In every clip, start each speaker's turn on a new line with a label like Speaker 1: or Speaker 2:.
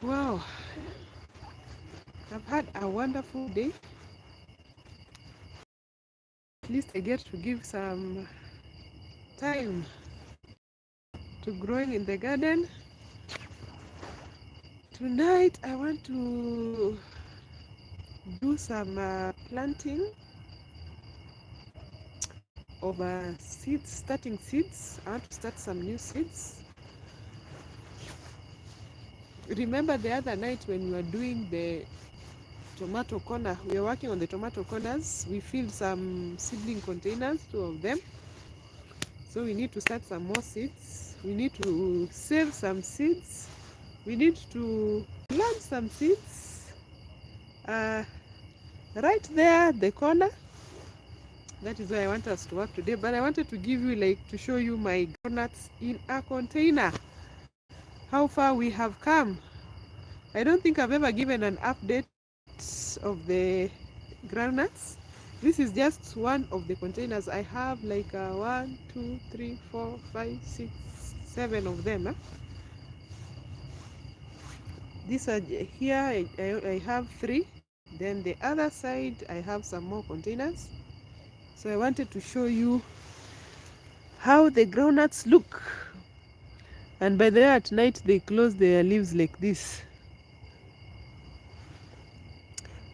Speaker 1: Wow, I've had a wonderful day. At least I get to give some time to growing in the garden. Tonight I want to do some planting of seeds, starting seeds. I want to start some new seeds. Remember the other night when we were doing the tomato corner, we were working on the tomato corners. We filled some seedling containers, 2 of them. So we need to start some more seeds. We need to save some seeds. We need to plant some seeds right there at the corner. That is where I want us to work today. But I wanted to give you, to show you my groundnuts in a container. How far we have come. I don't think I've ever given an update of the groundnuts. This is just one of the containers. I have 1, 2, 3, 4, 5, 6, 7 of them. These are here. I have 3. Then the other side I have some more containers. So I wanted to show you how the groundnuts look. And by the way, at night they close their leaves like this.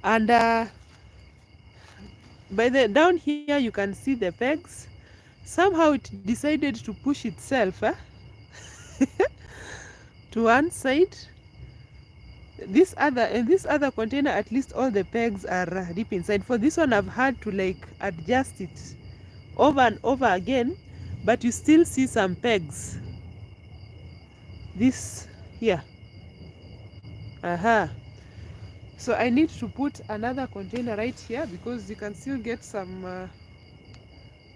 Speaker 1: And down here you can see the pegs. Somehow it decided to push itself to one side. This other container, at least all the pegs are deep inside. For this one I've had to adjust it over and over again, but you still see some pegs. This here. So I need to put another container right here because you can still get some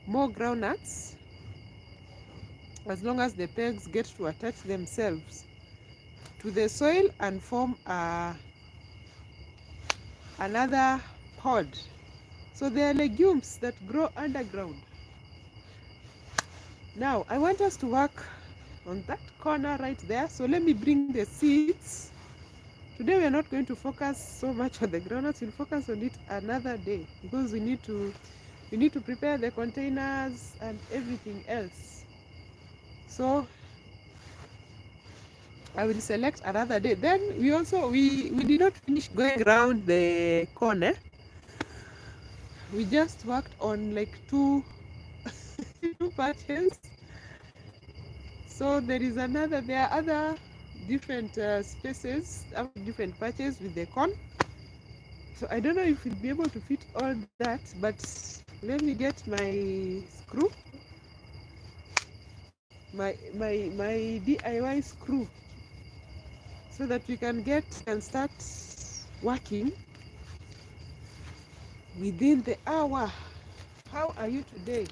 Speaker 1: more groundnuts as long as the pegs get to attach themselves to the soil and form another pod. So they are legumes that grow underground. Now I want us to work on that corner right there. So let me bring the seeds. Today we are not going to focus so much on the groundnuts. We'll focus on it another day because we need to prepare the containers and everything else. So I will select another day. Then we did not finish going around the corner. We just worked on two patches. So there are other different spaces, different patches with the corn. So I don't know if we'll be able to fit all that, but let me get my screw, my DIY screw, so that we can start working within the hour. How are you today?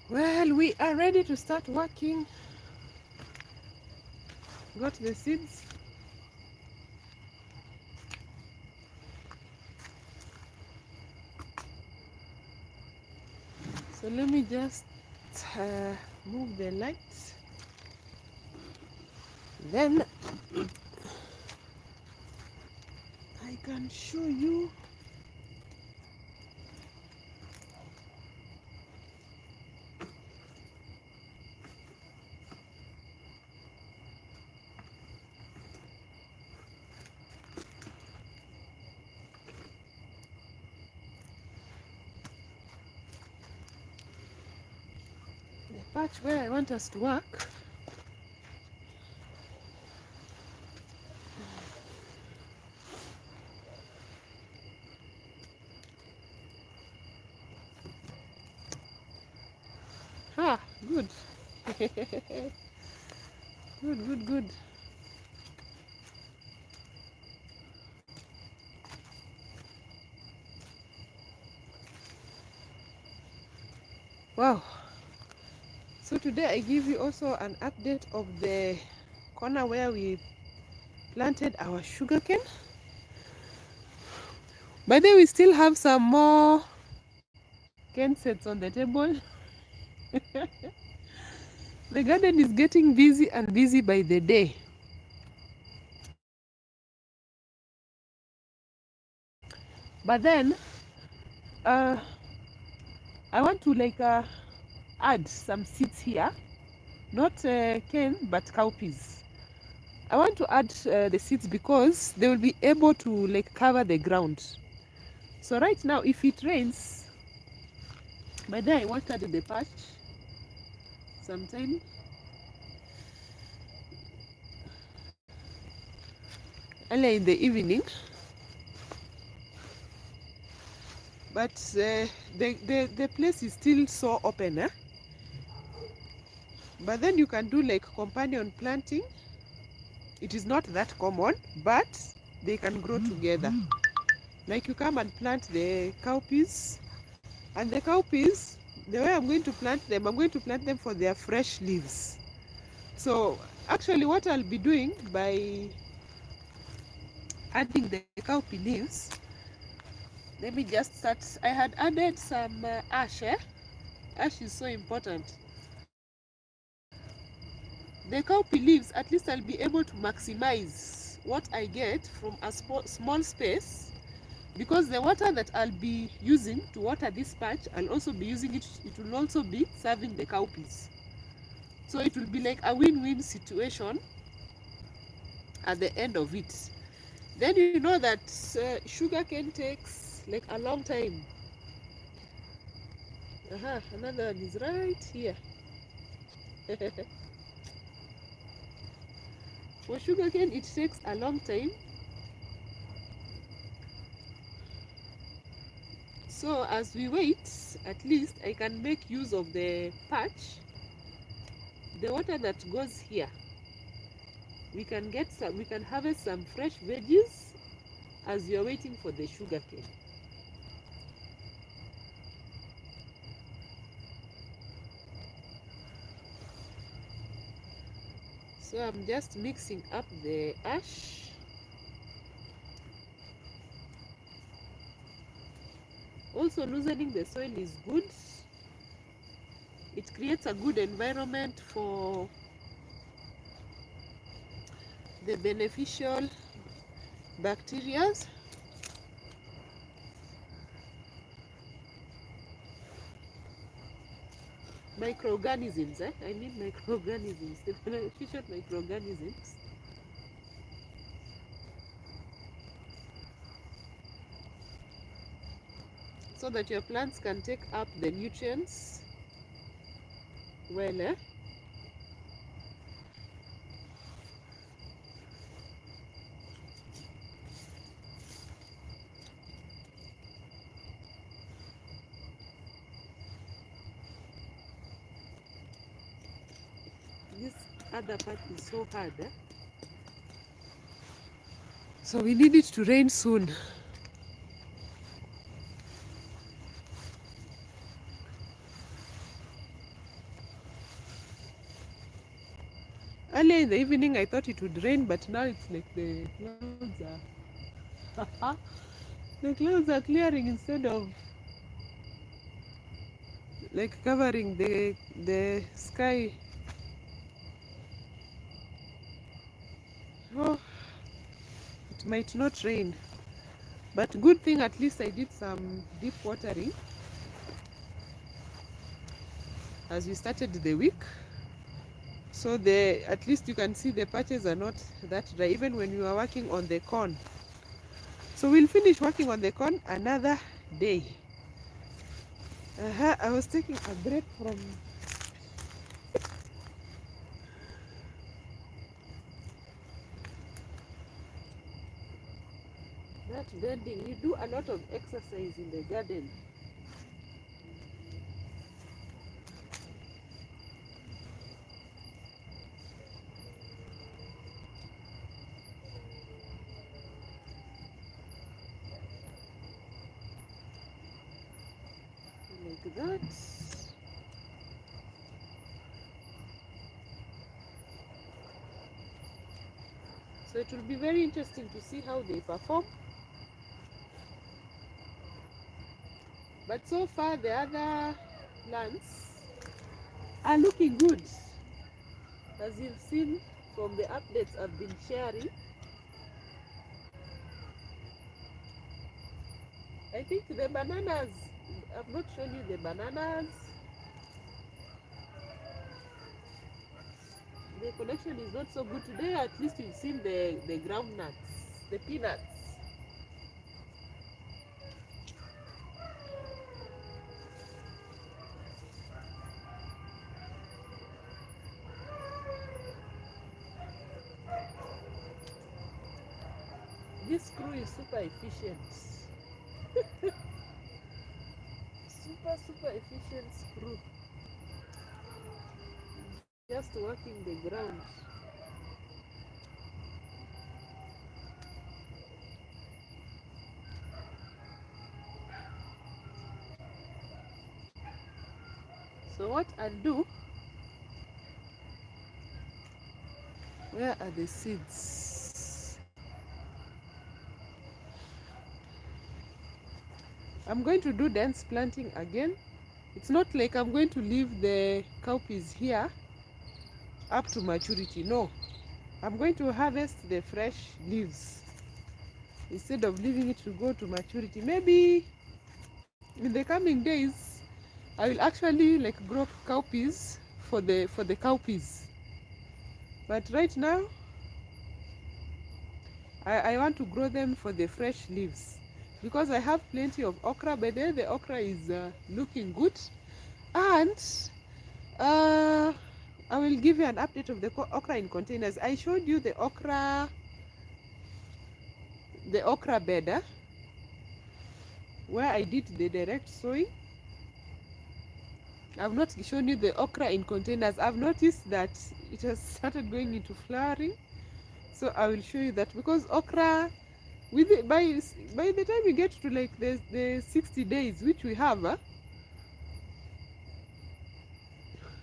Speaker 1: Well, we are ready to start working. Got the seeds. So let me just move the lights. Then I can show you. The patch where I want us to work. Ah, good. Good. Wow. So today I give you also an update of the corner where we planted our sugarcane. By the way, we still have some more cane sets on the table. The garden is getting busy and busy by the day. But then I want to add some seeds here, not cane but cowpeas. I want to add the seeds because they will be able to cover the ground. So right now, if it rains, by then I watered the patch sometime earlier in the evening. But the place is still so open, eh? But then you can do companion planting. It is not that common, but they can grow together. Like you come and plant the cowpeas, and the cowpeas, the way I'm going to plant them, I'm going to plant them for their fresh leaves. So actually what I'll be doing by adding the cowpea leaves, let me just start. I had added some ash. Ash is so important. The cowpea leaves, at least I'll be able to maximize what I get from a small space, because the water that I'll be using to water this patch, I'll also be using it. It will also be serving the cowpeas. So it will be like a win-win situation at the end of it. Then you know that sugarcane takes a long time. Another one is right here. For sugarcane, it takes a long time. So as we wait, at least I can make use of the patch. The water that goes here, we can harvest some fresh veggies as you're waiting for the sugarcane. So I'm just mixing up the ash. Also, loosening the soil is good. It creates a good environment for the beneficial bacteria. Microorganisms, I mean microorganisms, the beneficial microorganisms. So that your plants can take up the nutrients well. This other part is so hard. So we need it to rain soon. Earlier in the evening, I thought it would rain, but now it's like the clouds are the clouds are clearing instead of like covering the sky. Oh, it might not rain, but good thing at least I did some deep watering as we started the week. So at least you can see the patches are not that dry, even when you are working on the corn. So we'll finish working on the corn another day. I was taking a break from that bending. We do a lot of exercise in the garden. Like that. So it will be very interesting to see how they perform. But so far the other plants are looking good. As you've seen from the updates I've been sharing, I think the bananas, I've not shown you the bananas. The connection is not so good today. At least you've seen the groundnuts, the peanuts. This crew is super efficient. Super efficient screw. Just working the ground. So what I'll do, where are the seeds? I'm going to do dense planting again. It's not like I'm going to leave the cowpeas here up to maturity. No, I'm going to harvest the fresh leaves instead of leaving it to go to maturity. Maybe in the coming days I will actually like grow cowpeas for the cowpeas. But right now I want to grow them for the fresh leaves because I have plenty of okra. By then the okra is looking good, and I will give you an update of the okra in containers. I showed you the okra bed where I did the direct sowing. I've not shown you the okra in containers. I've noticed that it has started going into flowering, so I will show you that because okra, with it, by the time you get to like the 60 days which we have,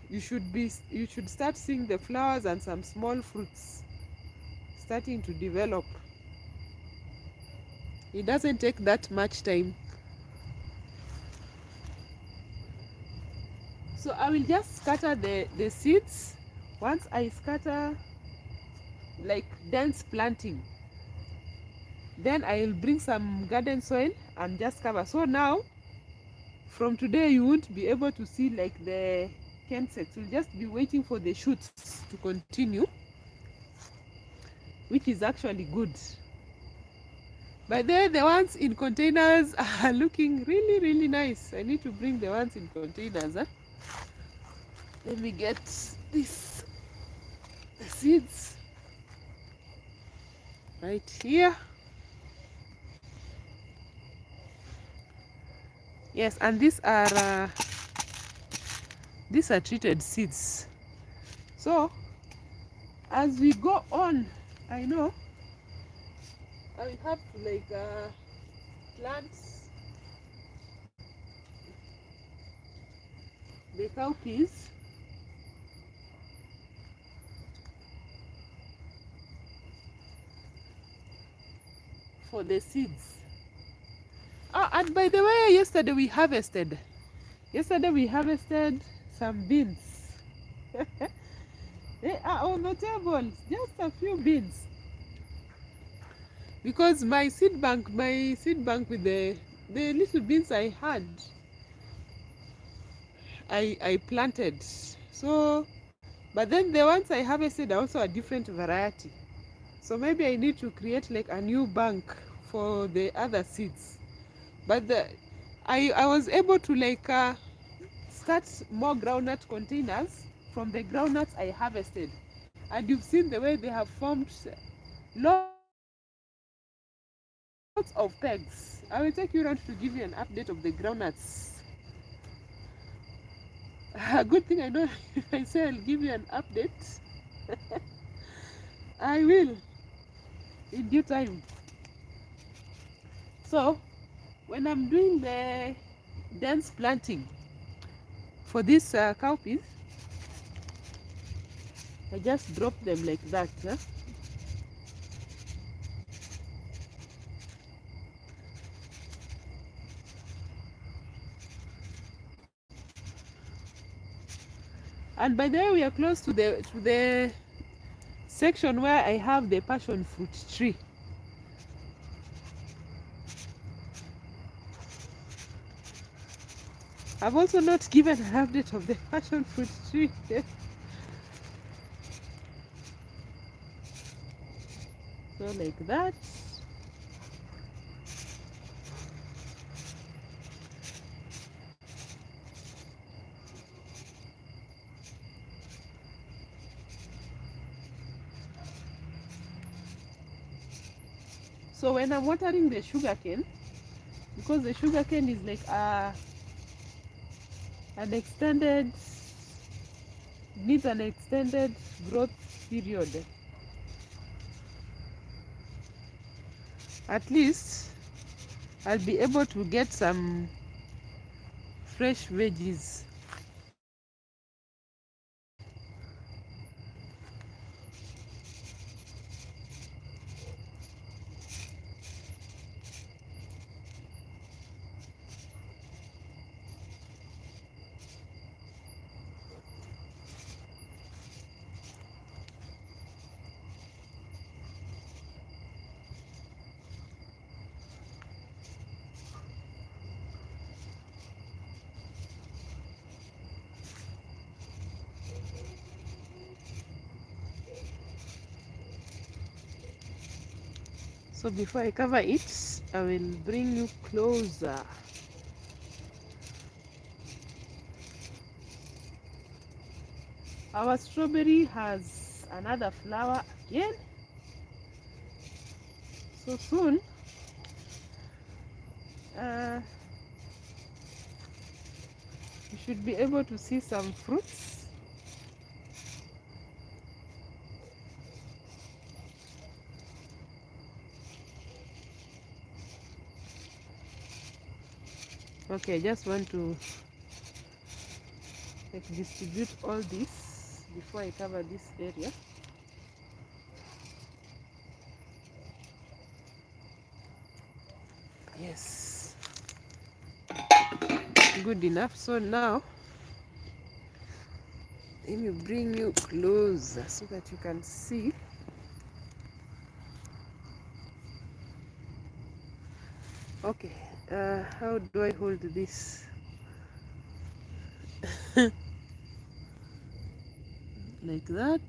Speaker 1: you should start seeing the flowers and some small fruits starting to develop. It doesn't take that much time. So I will just scatter the seeds. Once I scatter like dense planting, then I will bring some garden soil and just cover. So now from today you won't be able to see like the Kensets. You'll just be waiting for the shoots to continue, which is actually good. But then the ones in containers are looking really nice. I need to bring the ones in containers. Let me get these seeds right here. Yes, and these are treated seeds. So as we go on, I know I will have to like plant the cowpeas for the seeds. Oh, and by the way, yesterday we harvested some beans. They are on the table, just a few beans. Because my seed bank with the little beans I had, I planted. So, but then the ones I harvested are also a different variety. So maybe I need to create like a new bank for the other seeds. But I was able to like start more groundnut containers from the groundnuts I harvested. And you've seen the way they have formed lots of pegs. I will take you around to give you an update of the groundnuts. Good thing I know if I say I'll give you an update, I will in due time. So when I'm doing the dense planting for this cowpeas, I just drop them like that. And by the way, we are close to the section where I have the passion fruit tree. I've also not given an update of the passion fruit tree. So like that. So when I'm watering the sugarcane, because the sugarcane is like needs an extended growth period. At least I'll be able to get some fresh veggies. So before I cover it, I will bring you closer. Our strawberry has another flower again. So soon, you should be able to see some fruits. Okay, I just want to like distribute all this before I cover this area. Yes, good enough. So now let me bring you closer so that you can see. Okay, how do I hold this? Like that.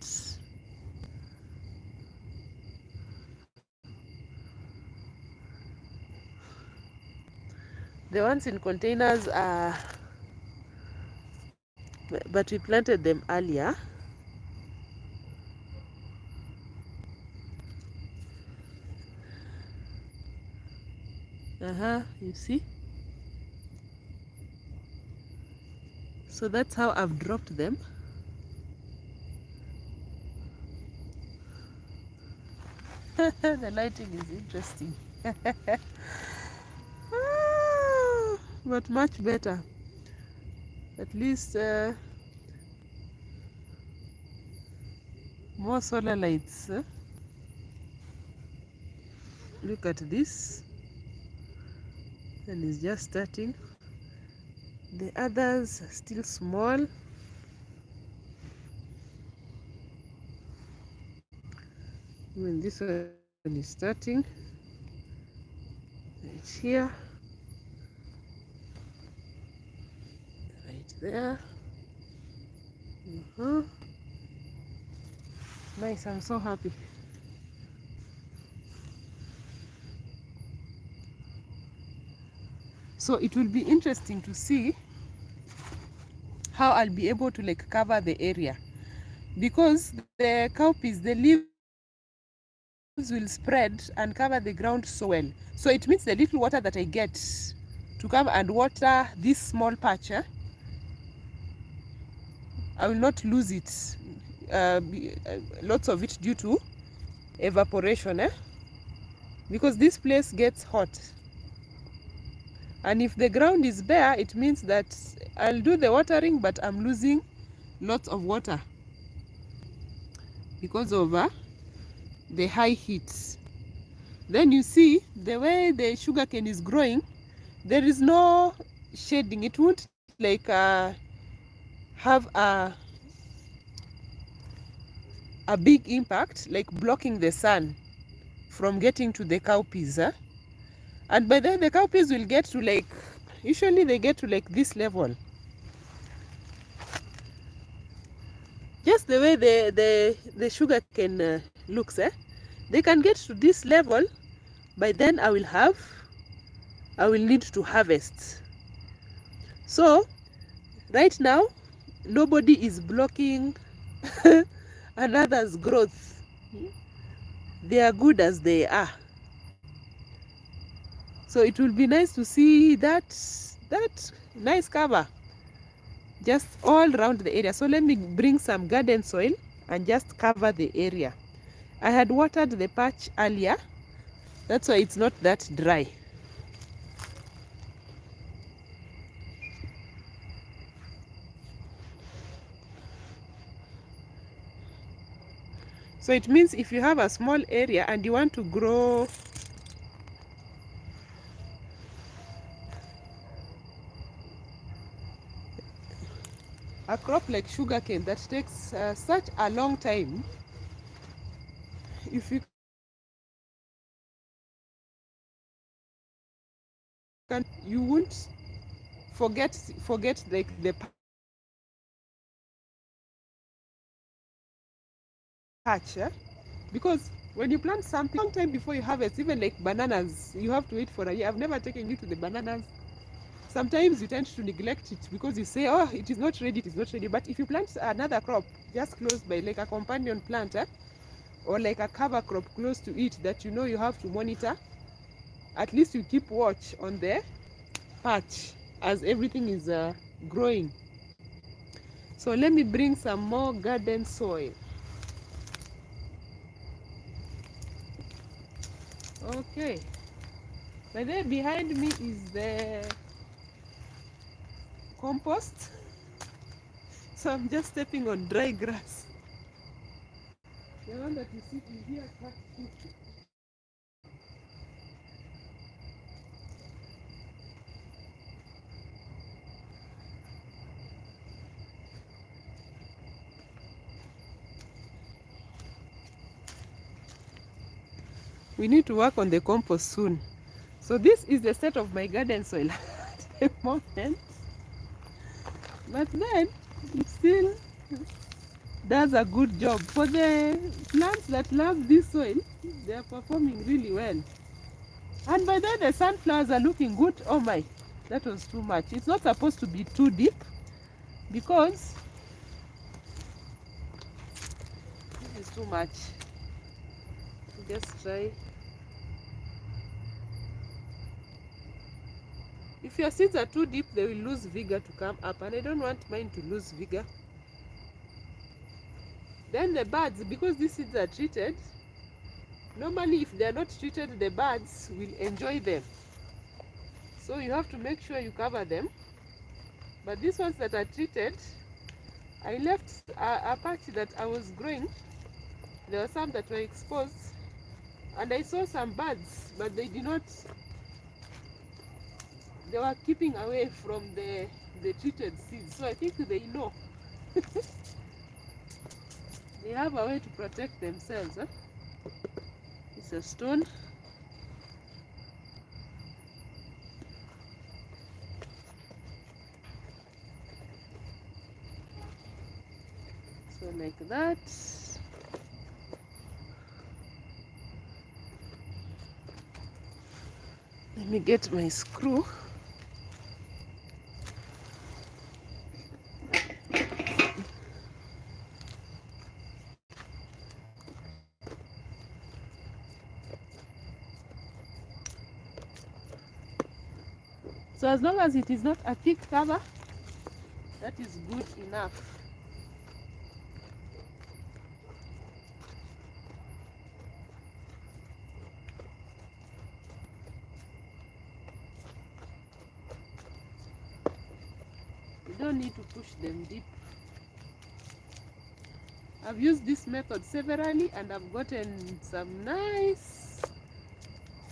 Speaker 1: The ones in containers are, but we planted them earlier. You see? So that's how I've dropped them. The lighting is interesting. But much better. At least more solar lights. Look at this, and it's just starting. The others are still small. Even this one is starting. Right here, right there. Nice, I'm so happy. So it will be interesting to see how I'll be able to like cover the area, because the cowpeas, the leaves will spread and cover the ground so well. So it means the little water that I get to come and water this small patch, I will not lose it, lots of it due to evaporation, because this place gets hot. And if the ground is bare, it means that I'll do the watering, but I'm losing lots of water because of the high heat. Then you see the way the sugarcane is growing, there is no shading. It won't like have a big impact, like blocking the sun from getting to the cowpeas. And by then the cowpeas will get to like, usually they get to like this level. Just the way the sugar cane looks, they can get to this level. By then I will need to harvest. So right now nobody is blocking another's growth. They are good as they are. So it will be nice to see that nice cover just all around the area. So let me bring some garden soil and just cover the area. I had watered the patch earlier, that's why it's not that dry. So it means if you have a small area and you want to grow a crop like sugarcane that takes such a long time, if you can, you won't forget like the patch, because when you plant something long time before you harvest, even like bananas, you have to wait for a year. I've never taken you to the bananas. Sometimes you tend to neglect it because you say, oh, it is not ready, it is not ready. But if you plant another crop just close by, like a companion plant, or like a cover crop close to it that you know you have to monitor, at least you keep watch on the patch as everything is growing. So let me bring some more garden soil. Okay, but there behind me is the compost. So I'm just stepping on dry grass. The one that you see in here. We need to work on the compost soon. So this is the state of my garden soil at the moment. But then it still does a good job. For the plants that love this soil, they are performing really well. And by then the sunflowers are looking good. Oh my, that was too much. It's not supposed to be too deep, because this is too much. Just try. If your seeds are too deep, they will lose vigor to come up, and I don't want mine to lose vigor. Then the birds, because these seeds are treated, normally if they are not treated, the birds will enjoy them. So you have to make sure you cover them. But these ones that are treated, I left a patch that I was growing. There were some that were exposed. And I saw some birds, but they were keeping away from the treated seeds. So I think they know. They have a way to protect themselves. Huh? It's a stone. So like that. Let me get my screw. So as long as it is not a thick cover, that is good enough. You don't need to push them deep. I've used this method severally and I've gotten some nice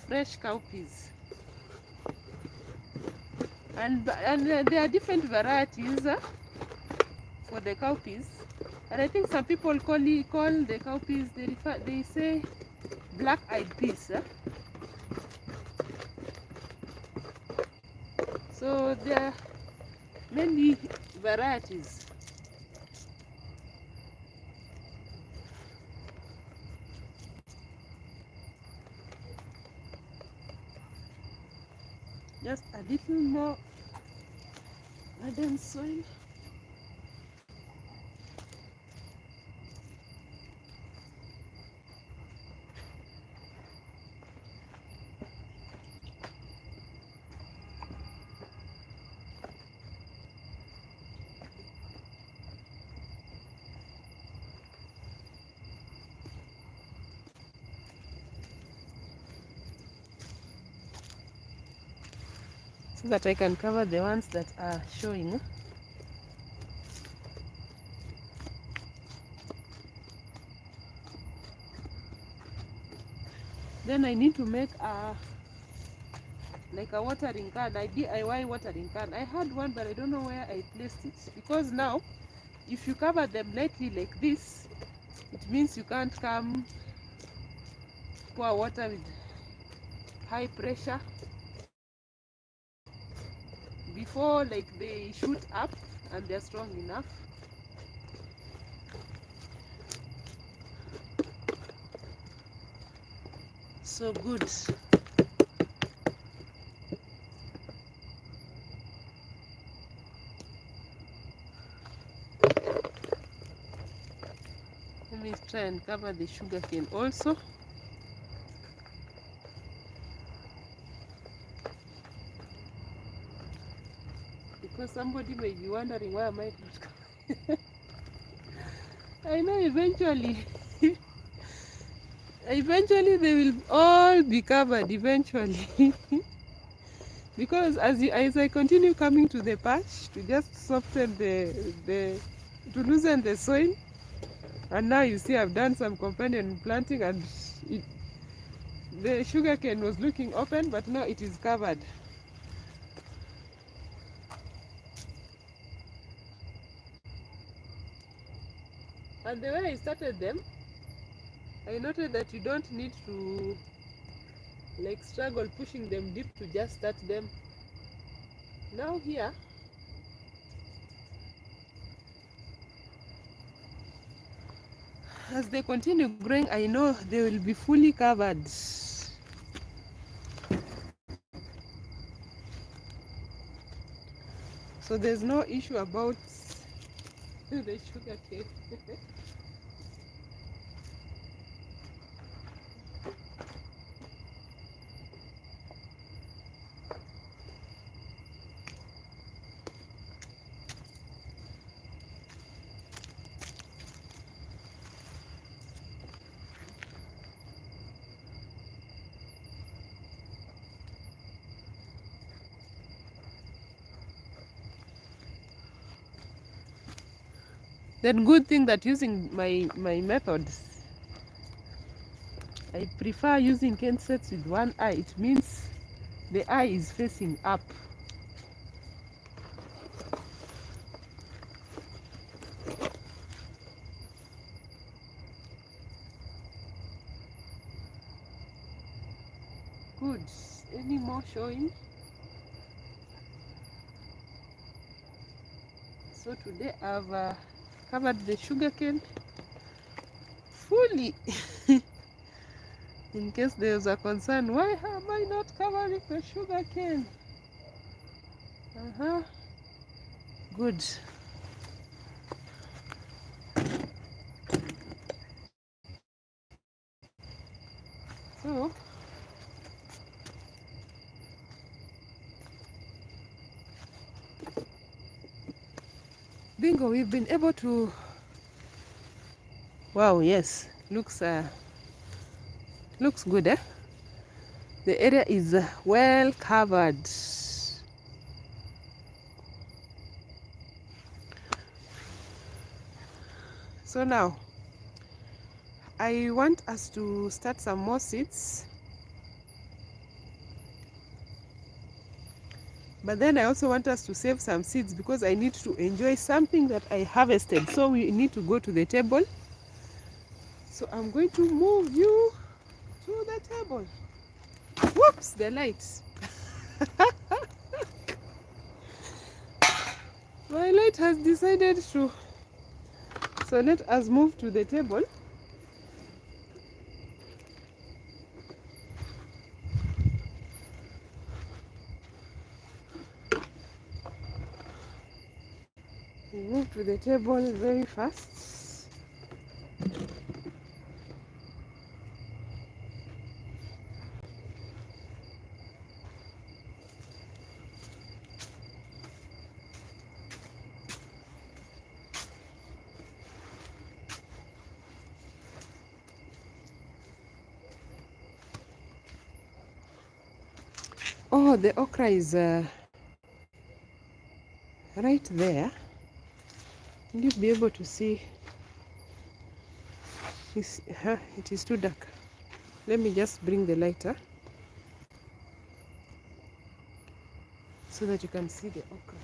Speaker 1: fresh cowpeas. And there are different varieties for the cowpeas. And I think some people call the cowpeas, they say black-eyed peas. So there are many varieties. Just a little more garden soil. So that I can cover the ones that are showing. Then I need to make like a watering can, a DIY watering can. I had one, but I don't know where I placed it. Because now, if you cover them lightly like this, it means you can't come pour water with high pressure before like they shoot up and they're strong enough. So good. Let me try and cover the sugarcane also. Because somebody may be wondering why am I not I know eventually eventually they will all be covered eventually. Because as I continue coming to the patch to just soften to loosen the soil, and now you see I've done some companion planting and the sugarcane was looking open, but now it is covered. And the way I started them, I noted that you don't need to like struggle pushing them deep to just start them. Now here, as they continue growing, I know they will be fully covered. So there's no issue about the sugarcane. Then good thing that using my methods, I prefer using cane sets with one eye. It means the eye is facing up. Good. Any more showing? So today I've covered the sugarcane fully. In case there's a concern, why am I not covering the sugarcane? Good. So bingo, we've been able to, wow, yes, looks good, eh? The area is well covered. So now I want us to start some more seeds, but then I also want us to save some seeds because I need to enjoy something that I harvested. So we need to go to the table. So I'm going to move you to the table. Whoops, the lights. My light has decided to. So let us move to the table. We move to the table very fast. Oh, the okra is right there. Will you be able to see? It is too dark. Let me just bring the lighter so that you can see the okra.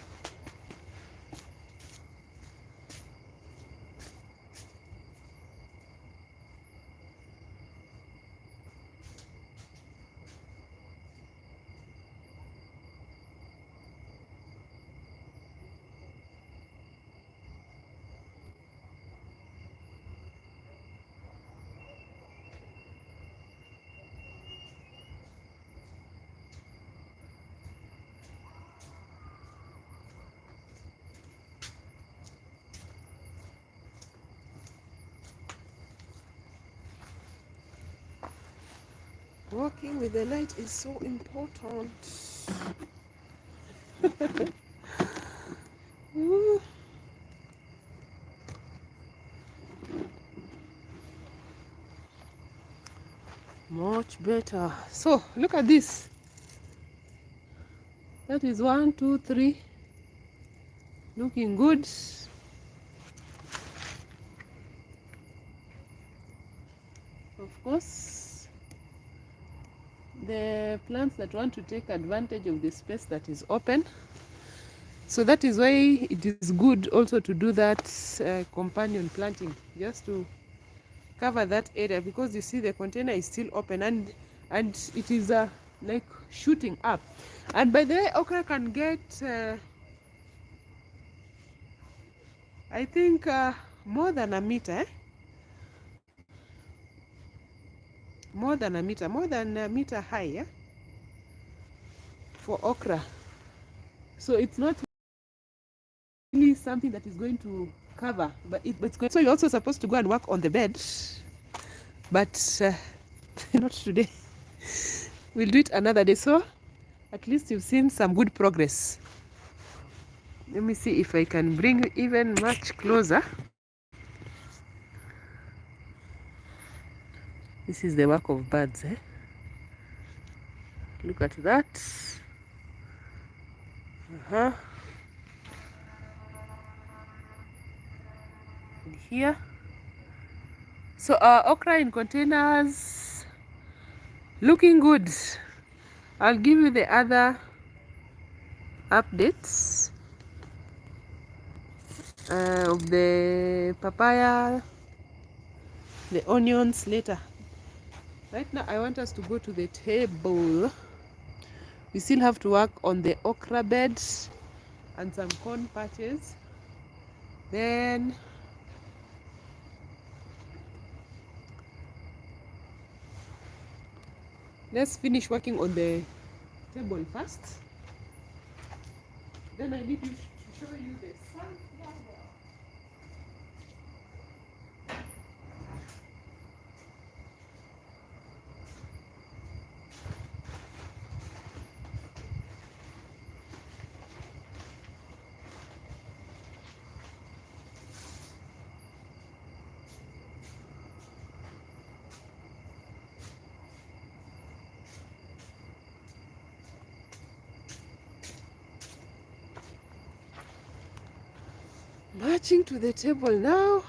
Speaker 1: Working with the light is so important. Much better. So look at this. That is 1, 2, 3. Looking good. Of course, the plants that want to take advantage of the space that is open. So that is why it is good also to do that companion planting, just to cover that area, because you see the container is still open and it is like shooting up. And by the way, okra can get I think more than a meter, more than a meter high, for okra. So it's not really something that is going to cover, but it's going. So you're also supposed to go and work on the bed, but not today. We'll do it another day. So at least you've seen some good progress. Let me see if I can bring even much closer. This is the work of birds, eh? Look at that. And here. So okra in containers Looking good. I'll give you the other updates of the papaya, the onions later. Right now I want us to go to the table. We still have to work on the okra bed and some corn patches. Then let's finish working on the table first. Then I need to show you the sunflower. Marching to the table now.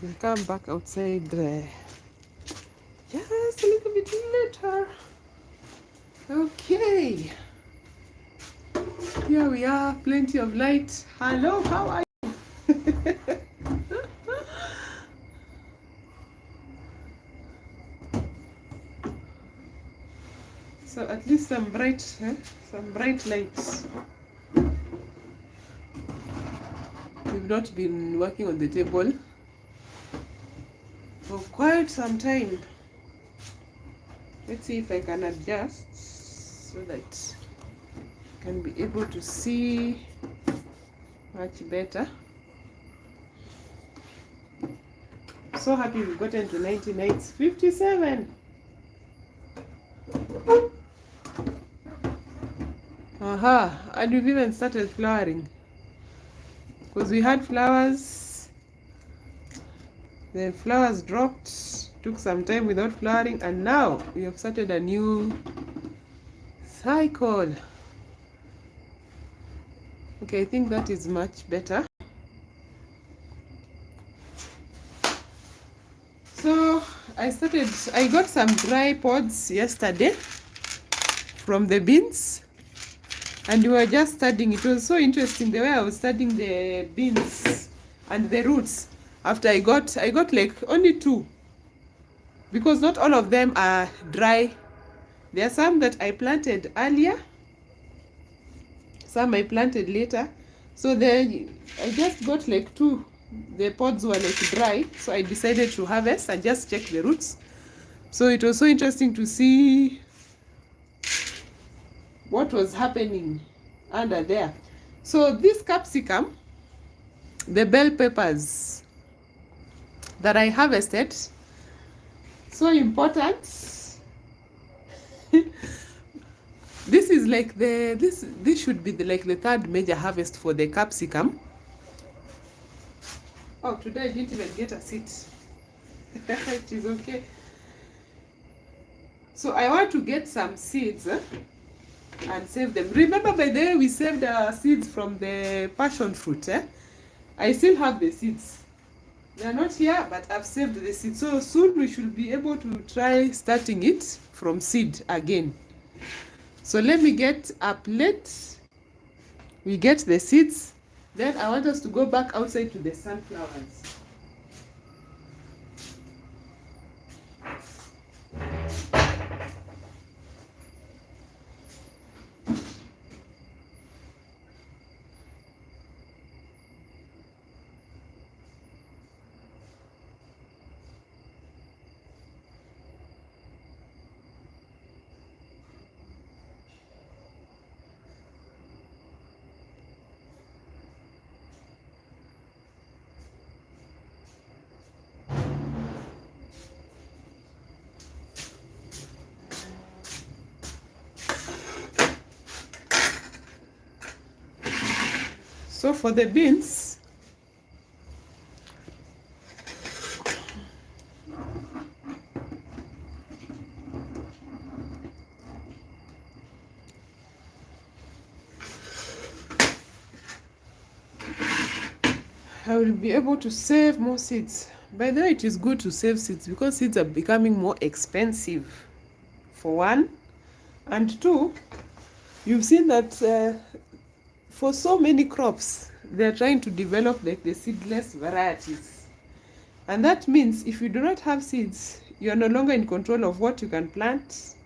Speaker 1: We'll come back outside just a little bit later. Okay. Here we are, plenty of light. Hello, how are you? So at least some bright lights. We've not been working on the table for quite some time. Let's see if I can adjust so that I can be able to see much better. So happy we've gotten to 90 nights. 57. And we've even started flowering. Because we had flowers. The flowers dropped, took some time without flowering, and now we have started a new cycle. Okay, I think that is much better. So I got some dry pods yesterday from the beans, and we were just studying. It was so interesting the way I was studying the beans and the roots. After I got like only 2, because not all of them are dry. There are some that I planted earlier, some I planted later. So then I just got like 2. The pods were like dry, so I decided to harvest and just check the roots. So it was so interesting to see what was happening under there. So this capsicum, the bell peppers that I harvested, so important. This is like this should be like the 3rd major harvest for the capsicum. Oh, today I didn't even get a seat. It is okay. So I want to get some seeds and save them. Remember, by the way, we saved seeds from the passion fruit. I still have the seeds. They are not here, but I've saved the seeds. So soon we should be able to try starting it from seed again. So let me get a plate. We get the seeds. Then I want us to go back outside to the sunflowers. So for the beans, I will be able to save more seeds. By the way, it is good to save seeds because seeds are becoming more expensive, for one. And two, you've seen that for so many crops, they're trying to develop like the seedless varieties. And that means if you do not have seeds, you're no longer in control of what you can plant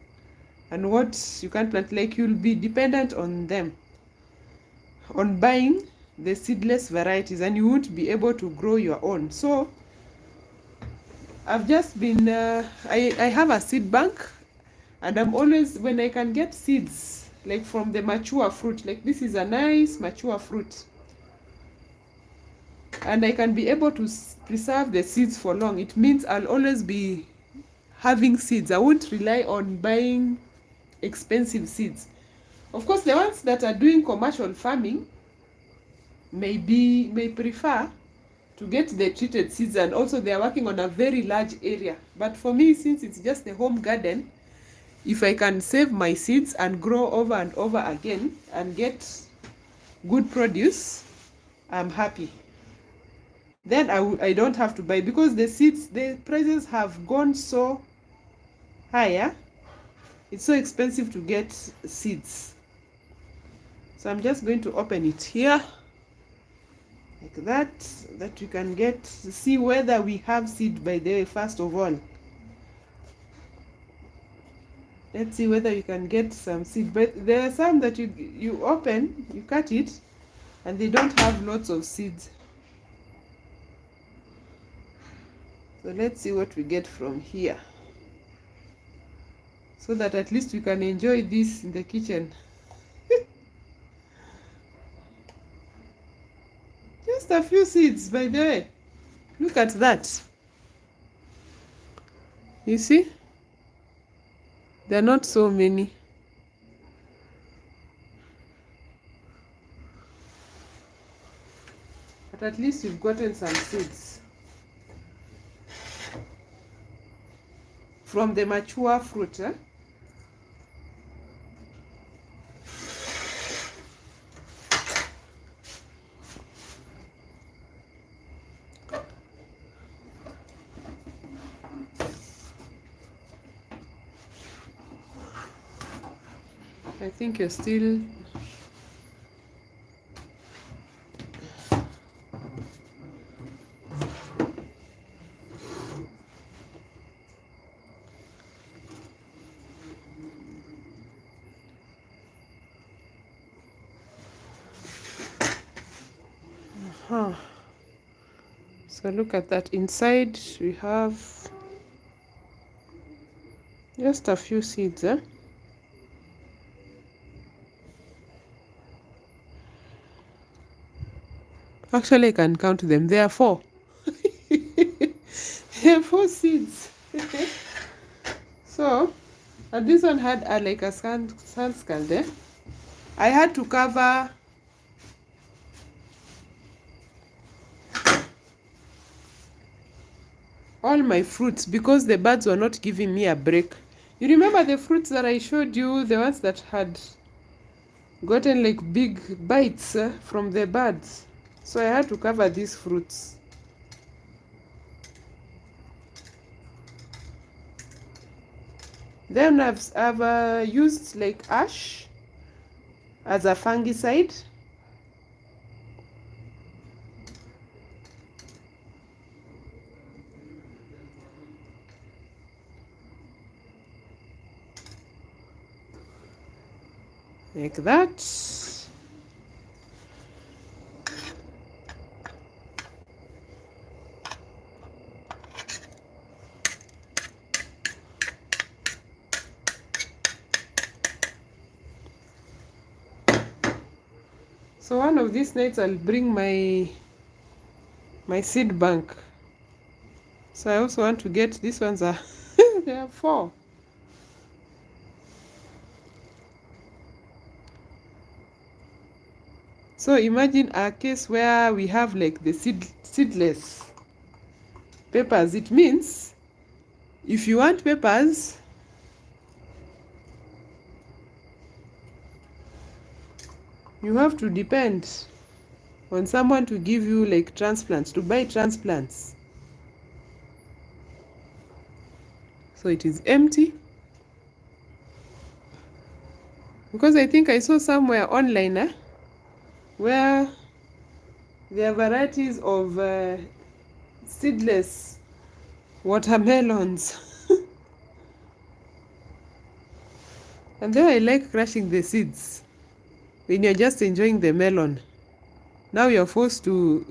Speaker 1: and what you can't plant. Like, you'll be dependent on them, on buying the seedless varieties, and you won't be able to grow your own. So I've just been I have a seed bank, and I'm always, when I can get seeds like from the mature fruit, like this is a nice mature fruit, and I can be able to preserve the seeds for long, it means I'll always be having seeds. I won't rely on buying expensive seeds. Of course, the ones that are doing commercial farming may prefer to get the treated seeds, and also they are working on a very large area. But for me, since it's just a home garden, if I can save my seeds and grow over and over again and get good produce, I'm happy. Then I don't have to buy, because the seeds, the prices have gone so higher. It's so expensive to get seeds. So I'm just going to open it here like that you can get to see whether we have seed. By the way, first of all, let's see whether you can get some seed. But there are some that you open, you cut it, and they don't have lots of seeds. So let's see what we get from here, so that at least we can enjoy this in the kitchen. Just a few seeds, by the way. Look at that. You see? There are not so many. But at least we've gotten some seeds from the mature fruit. I think you're still... So look at that. Inside we have just a few seeds. Actually, I can count them. There are 4. There are 4 seeds. So, and this one had like a sand skull there. I had to cover all my fruits because the birds were not giving me a break. You remember the fruits that I showed you, the ones that had gotten like big bites from the birds? So I had to cover these fruits. Then I've used like ash as a fungicide. Like that. So one of these nights I'll bring my seed bank. So I also want to get, these ones are there are 4. So imagine a case where we have like the seedless peppers. It means if you want peppers, you have to depend on someone to give you like transplants, to buy transplants. So it is empty. Because I think I saw somewhere online where there are varieties of seedless watermelons. And then I like crushing the seeds when you're just enjoying the melon. Now you're forced to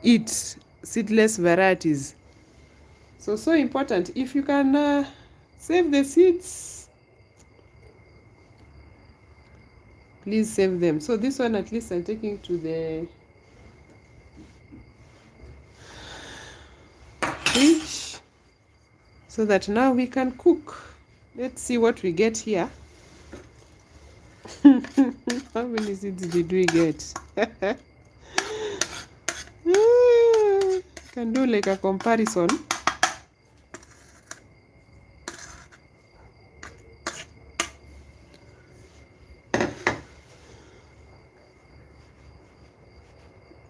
Speaker 1: eat seedless varieties. So important. If you can save the seeds, please save them. So this one at least I'm taking to the fridge so that now we can cook. Let's see what we get here. How many seeds did we get? Can do like a comparison.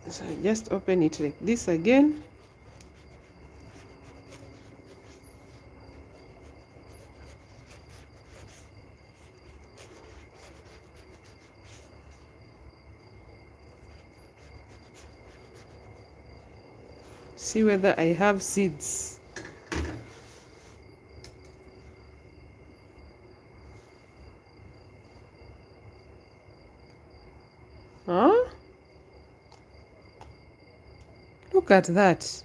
Speaker 1: So just open it like this again. See whether I have seeds. Huh? Look at that.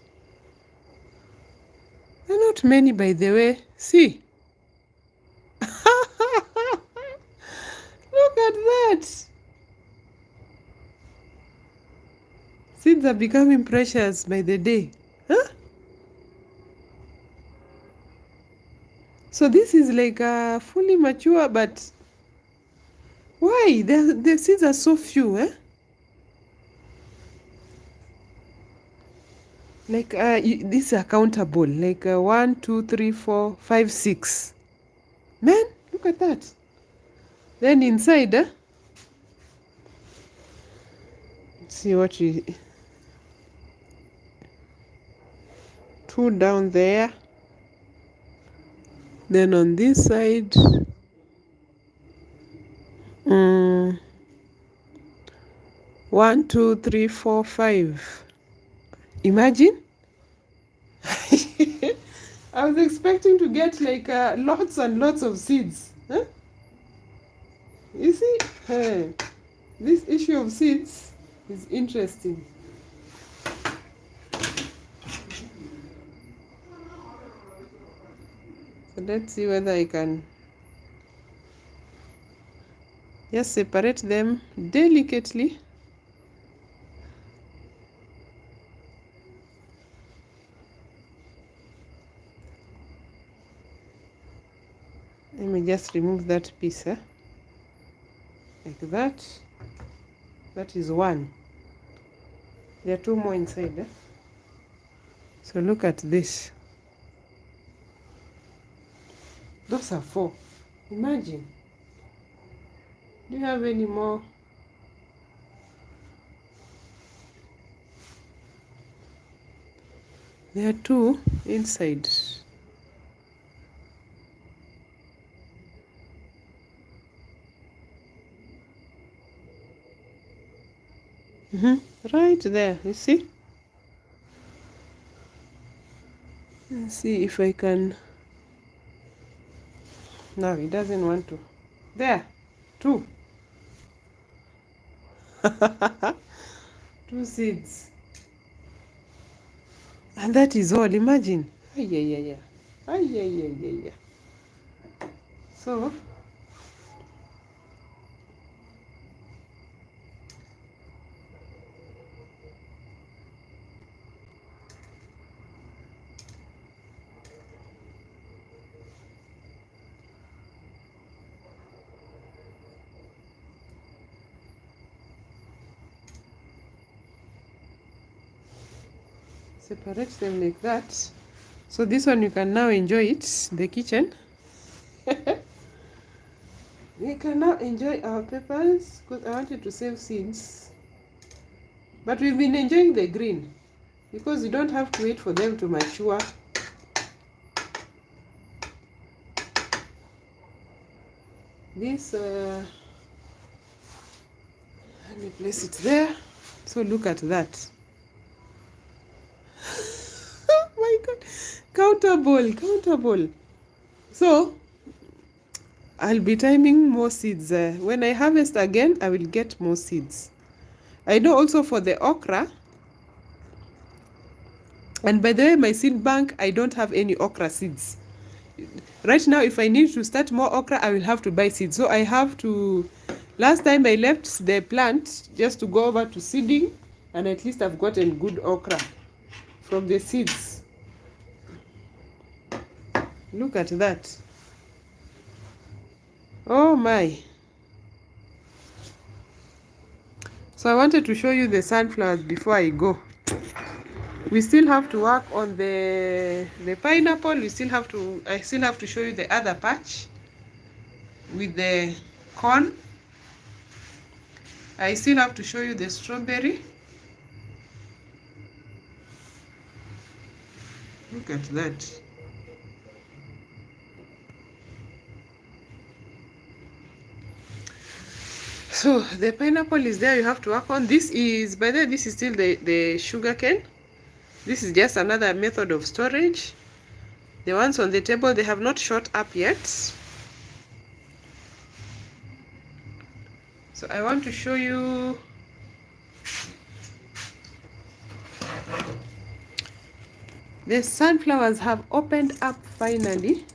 Speaker 1: They're not many, by the way. See. Look at that. Seeds are becoming precious by the day. Huh? So this is like fully mature, but why? The seeds are so few, eh? Like these are countable. Like 1, 2, 3, 4, 5, 6. Man, look at that. Then inside, let's see what we... 2 down there. Then on this side, 1, 2, 3, 4, 5. Imagine. I was expecting to get like lots and lots of seeds. Huh? You see, this issue of seeds is interesting. So let's see whether I can just separate them delicately. Let me just remove that piece, like that. That is 1. There are 2 more inside. So look at this. Those are 4. Imagine. Do you have any more? There are 2 inside. Right there, you see? Let's see if I can. No, it doesn't want to. There, 2. 2 seeds. And that is all. Imagine. Yeah. So, separate them like that. So this one you can now enjoy it in the kitchen. We can now enjoy our peppers because I wanted to save seeds. But we've been enjoying the green because you don't have to wait for them to mature. This, let me place it there. So look at that. Oh my God. Countable. So I'll be timing more seeds. When I harvest again, I will get more seeds. I know also for the okra, and by the way, my seed bank, I don't have any okra seeds. Right now, if I need to start more okra, I will have to buy seeds. So I have to, last time I left the plant just to go over to seeding, and at least I've gotten good okra from the seeds. Look at that. Oh my. So I wanted to show you the sunflowers before I go. We still have to work on the pineapple. I still have to show you the other patch with the corn. I still have to show you the strawberry. Look at that. So the pineapple is there, you have to work on. This is, by the way, this is still the sugar cane. This is just another method of storage. The ones on the table, they have not shot up yet. So I want to show you the sunflowers have opened up finally.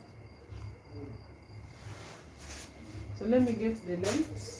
Speaker 1: So let me get the lights.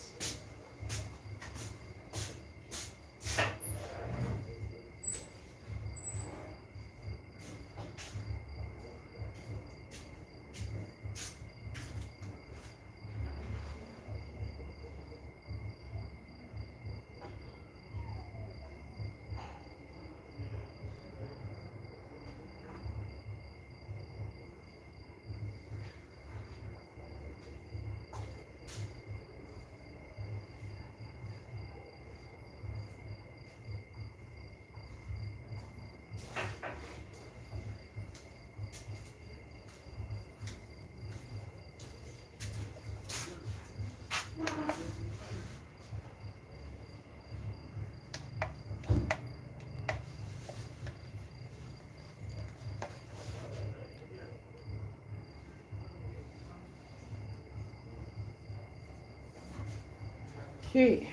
Speaker 1: Okay.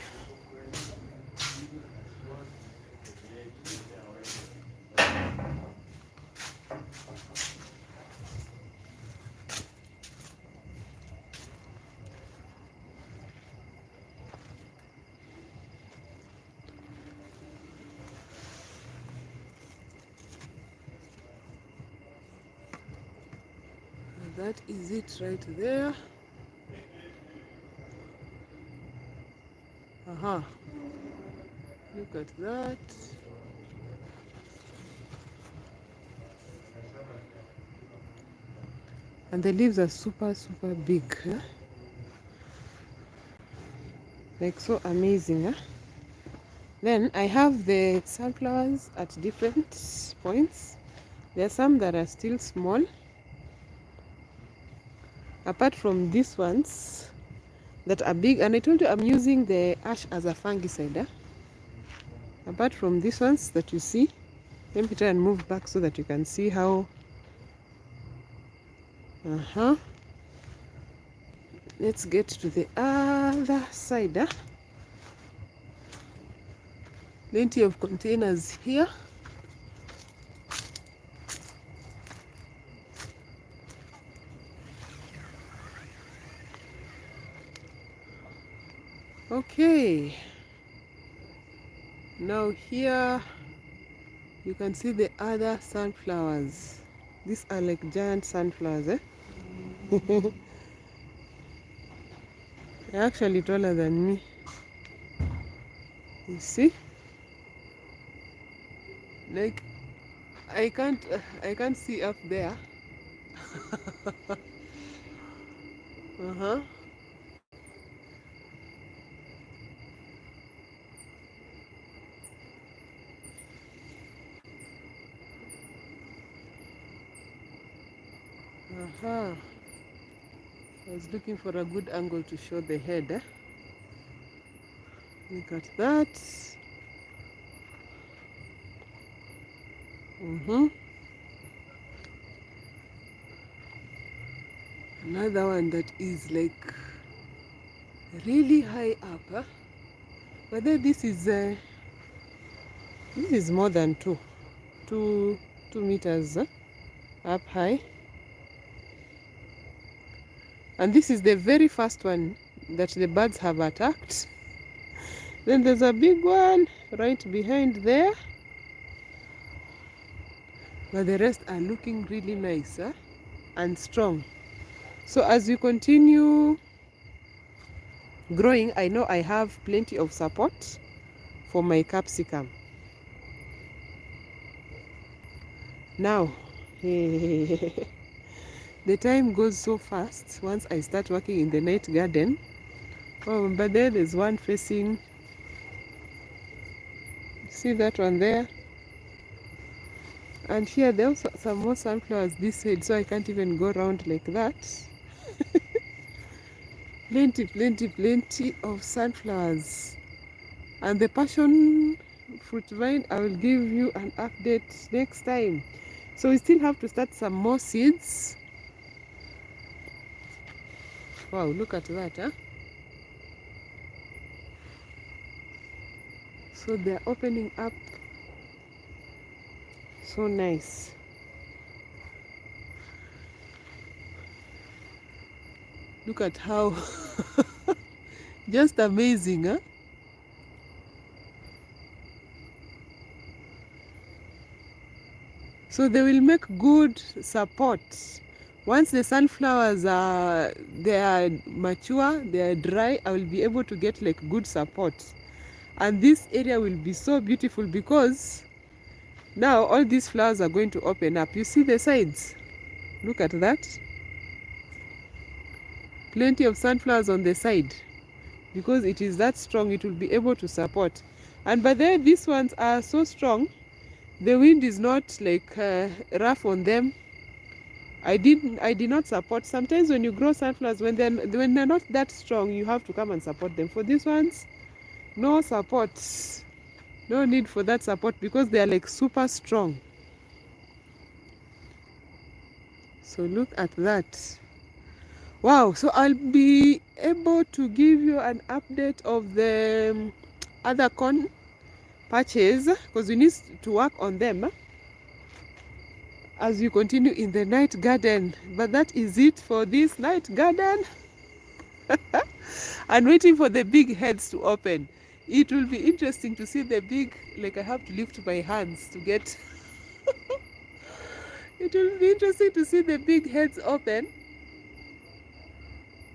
Speaker 1: That is it right there. Look at that. And the leaves are super big, huh? Like so amazing, huh? Then I have the sunflowers at different points. There are some that are still small. Apart from these ones that are big, and I told you I'm using the ash as a fungicide. Huh? Apart from these ones that you see, let me try and move back so that you can see how. Let's get to the other side. Huh? Plenty of containers here. Okay. Now here you can see the other sunflowers. These are like giant sunflowers, eh? They're actually taller than me. You see? Like I can't see up there. Aha. I was looking for a good angle to show the head. Look at that. Another one that is like really high up. But then this is more than two meters up high. And this is the very first one that the birds have attacked. Then there's a big one right behind there. But the rest are looking really nice and strong. So as we continue growing, I know I have plenty of support for my capsicum. Now, the time goes so fast once I start working in the night garden. Oh, but there's one facing, see that one there? And here there's some more sunflowers this side, so I can't even go around like that. Plenty of sunflowers. And the passion fruit vine, I will give you an update next time. So we still have to start some more seeds. Wow, look at that, So they're opening up so nice. Look at how just amazing, So they will make good support. Once the sunflowers they are mature, they are dry, I will be able to get like good support. And this area will be so beautiful because now all these flowers are going to open up. You see the sides? Look at that. Plenty of sunflowers on the side. Because it is that strong, it will be able to support. And by then, these ones are so strong, the wind is not like rough on them. I did not support. Sometimes when you grow sunflowers, when they're not that strong, you have to come and support them. For these ones, no support. No need for that support because they are like super strong. So look at that. Wow, so I'll be able to give you an update of the other corn patches because we need to work on them as we continue in the night garden. But that is it for this night garden. And waiting for the big heads to open. It will be interesting to see the big, like I have to lift my hands to get it will be interesting to see the big heads open.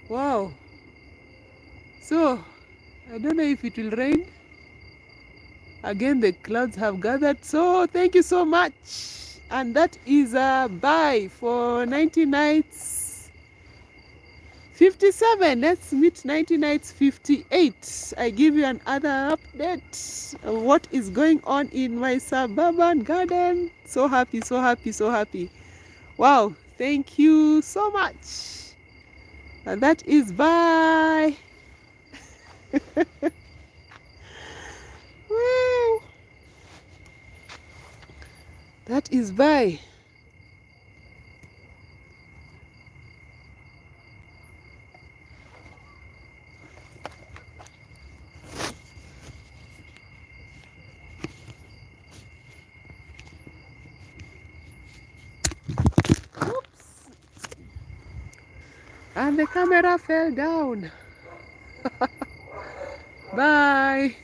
Speaker 1: Wow. So I don't know if it will rain. Again, the clouds have gathered. So thank you so much. And that is a bye for 90 nights 57. Let's meet 90 nights 58. I give you another update of what is going on in my suburban garden. So happy, so happy, so happy. Wow, thank you so much. And that is bye. Wow. That is bye. Oops. And the camera fell down. Bye.